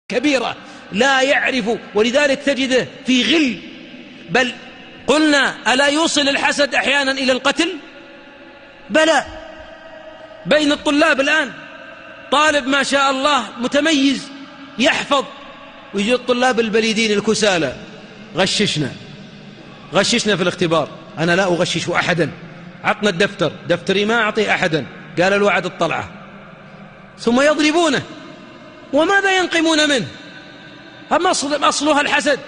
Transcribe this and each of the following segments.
كبيرة لا يعرف، ولذلك تجده في غل. بل قلنا ألا يوصل الحسد أحيانا إلى القتل؟ بلى. بين الطلاب الآن طالب ما شاء الله متميز يحفظ، ويجي الطلاب البليدين الكسالى: غششنا في الاختبار. أنا لا أغشش أحدا، عطنا الدفتر، دفتري ما أعطي أحدا، قال الوعد الطلعة. ثم يضربونه، وماذا ينقمون منه؟ أما أصلها الحسد.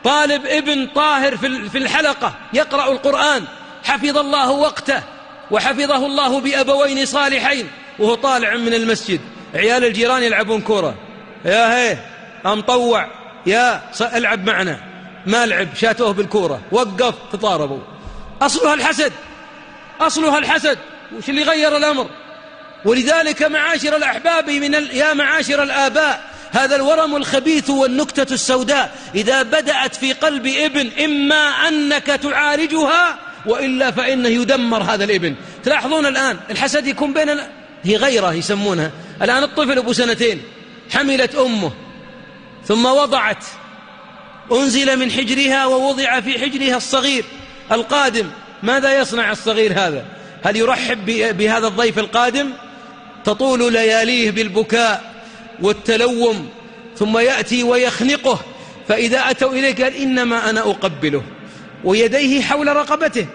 طالب ابن طاهر في الحلقة يقرأ القرآن، حفظ الله وقته وحفظه الله بأبوين صالحين، وهو طالع من المسجد عيال الجيران يلعبون كورة: يا هي أمطوع، يا العب معنا. ما لعب، شاتوه بالكورة، وقف، تضاربوا. أصلها الحسد. وش اللي غير الأمر؟ ولذلك معاشر الأحباب يا معاشر الآباء، هذا الورم الخبيث والنكتة السوداء إذا بدأت في قلب ابن إما أنك تعالجها، وإلا فإنه يدمر هذا الابن. تلاحظون الآن الحسد يكون هي غيرة يسمونها الآن. الطفل أبو 2 سنين حملت أمه ثم وضعت، أنزل من حجرها ووضع في حجرها الصغير القادم. ماذا يصنع الصغير هذا؟ هل يرحب بهذا الضيف القادم؟ تطول لياليه بالبكاء والتلوم، ثم يأتي ويخنقه. فإذا أتوا إليه قال: إنما أنا أقبله، ويديه حول رقبته.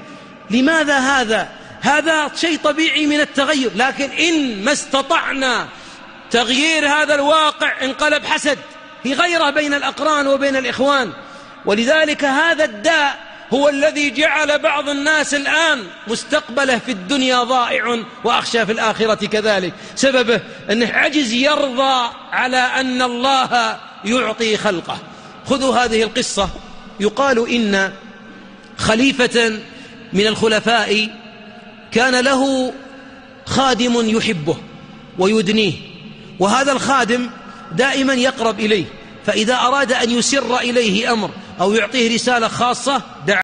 لماذا هذا شيء طبيعي من التغير، لكن إن ما استطعنا تغيير هذا الواقع انقلب حسد. هي غيرة بين الأقران وبين الإخوان. ولذلك هذا الداء هو الذي جعل بعض الناس الآن مستقبله في الدنيا ضائع، وأخشى في الآخرة كذلك. سببه أنه عجز يرضى على أن الله يعطي خلقه. خذوا هذه القصة. يقال إن خليفة من الخلفاء كان له خادم يحبه ويدنيه، وهذا الخادم دائما يقرب إليه، فإذا أراد أن يسر إليه أمر أو يعطيه رسالة خاصة دعا